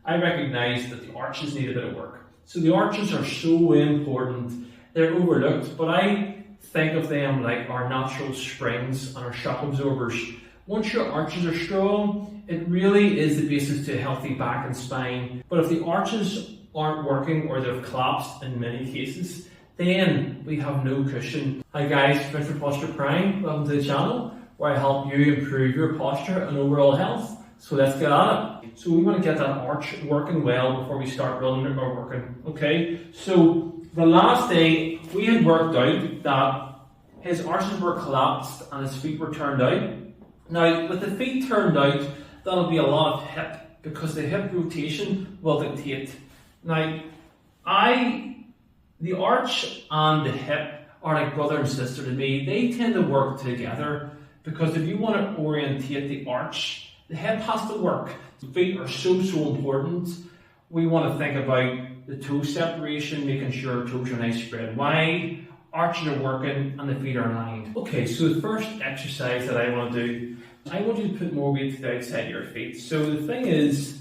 I recognise that the arches need a bit of work. So the arches are so important, they're overlooked, but I think of them like our natural springs and our shock absorbers. Once your arches are strong, it really is the basis to a healthy back and spine. But if the arches aren't working or they've collapsed in many cases, then we have no cushion. Hi guys, Mr. Posture Prime, welcome to the channel where I help you improve your posture and overall health. So let's get at it. So we want to get that arch working well before we start running or working. Okay, so the last day we had worked out that his arches were collapsed and his feet were turned out. Now, with the feet turned out, that'll be a lot of hip because the hip rotation will dictate. Now, the arch and the hip are like brother and sister to me. They tend to work together because if you want to orientate the arch, the hip has to work. The feet are so important. We want to think about the toe separation, making sure toes are nice spread wide, arches are working, and the feet are aligned. Okay, so the first exercise that I want to do, I want you to put more weight to the outside of your feet. So the thing is,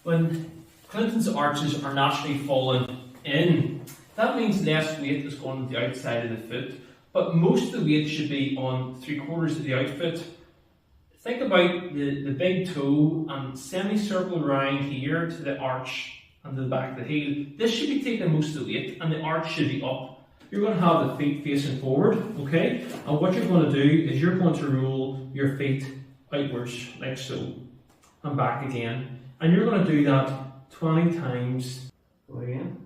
when Clinton's arches are naturally falling in, that means less weight is going to the outside of the foot, but most of the weight should be on 3/4 of the outfoot. Think about the big toe and semicircle around here to the arch and to the back of the heel. This should be taking most of the weight and the arch should be up. You're going to have the feet facing forward, okay? And what you're going to do is you're going to roll your feet outwards, like so, and back again. And you're going to do that 20 times. Go again.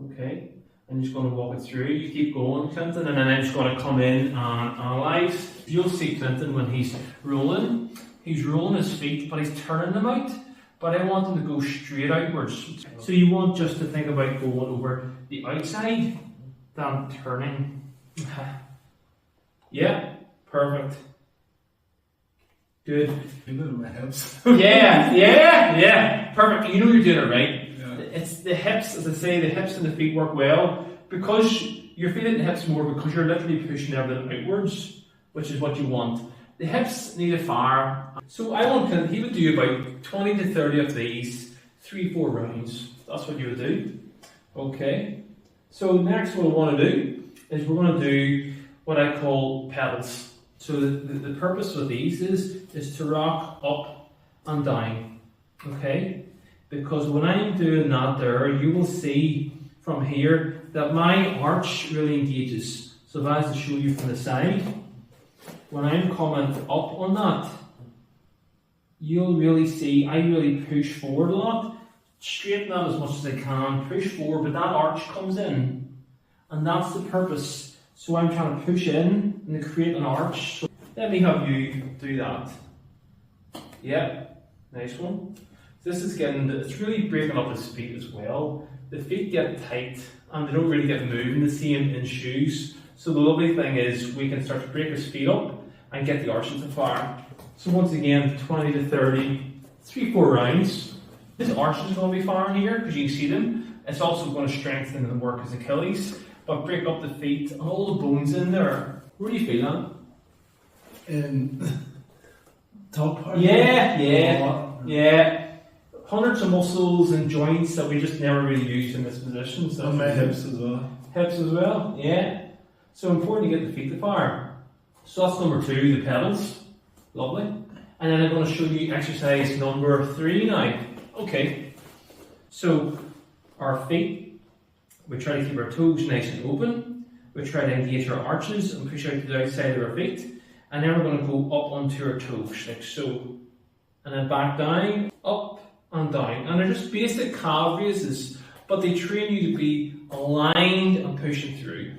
Okay. I'm just going to walk it through. You keep going, Clinton, and then I'm just going to come in and analyse. You'll see Clinton when he's rolling his feet, but he's turning them out. But I want them to go straight outwards. So you want just to think about going over the outside, then turning. Yeah, perfect. Good. My hips. Yeah, perfect. You know you're doing it right. Yeah. It's the hips, as I say, the hips and the feet work well because you're feeling the hips more because you're literally pushing everything outwards, which is what you want. The hips need a fire. So I want Clint, he would do about 20 to 30 of these, 3-4 rounds. That's what you would do. Okay. So next what I want to do is we're going to do what I call pedals. So the purpose of these is to rock up and down. Okay? Because when I'm doing that there, you will see from here that my arch really engages. So if I was to show you from the side, when I'm coming up on that, you'll really see I really push forward a lot, straighten that as much as I can, push forward, but that arch comes in, and that's the purpose. So I'm trying to push in and to create an arch. So let me have you do that. Yeah, nice one. This is it's really breaking up his feet as well. The feet get tight and they don't really get moving the same in shoes. So the lovely thing is we can start to break his feet up and get the arches to fire. So once again, 20 to 30, 3-4 rounds. This arch is going to be firing here because you can see them. It's also going to strengthen and work his Achilles, but break up the feet and all the bones in there. Where do you feel that? In top part? Yeah. Hundreds of muscles and joints that we just never really use in this position. So and my hips as well. Hips as well, yeah. So important to get the feet to fire. So that's number 2, the pedals. Lovely. And then I'm going to show you exercise number 3 now. Okay. So our feet, we try to keep our toes nice and open. We try to engage our arches and push out to the outside of our feet. And then we're going to go up onto our toes, like so. And then back down, up and down. And they're just basic calf raises, but they train you to be aligned and pushing through.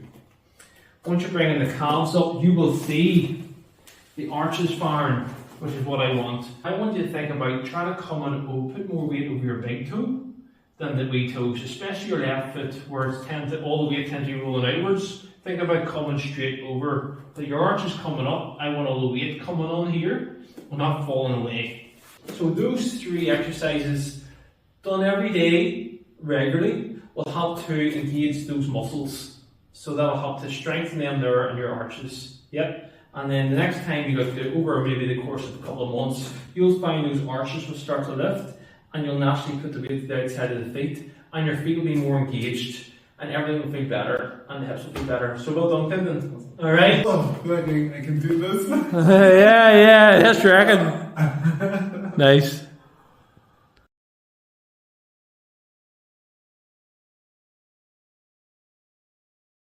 Once you're bringing the calves up, you will see the arches firing, which is what I want. I want you to think about trying to come and put more weight over your big toe than the wee toes, especially your left foot, where it's all the weight tends to be rolling outwards. Think about coming straight over. So your arch is coming up. I want all the weight coming on here and not falling away. So those 3 exercises done every day, regularly, will help to engage those muscles. So that'll help to strengthen them there in your arches. Yep. And then the next time you look at it over maybe the course of a couple of months, you'll find those arches will start to lift and you'll naturally put the weight to the outside of the feet, and your feet will be more engaged, and everything will feel better, and the hips will feel better. So well done, Clinton. Alright? Oh, like I can do this. Yeah, that's reckon. Nice.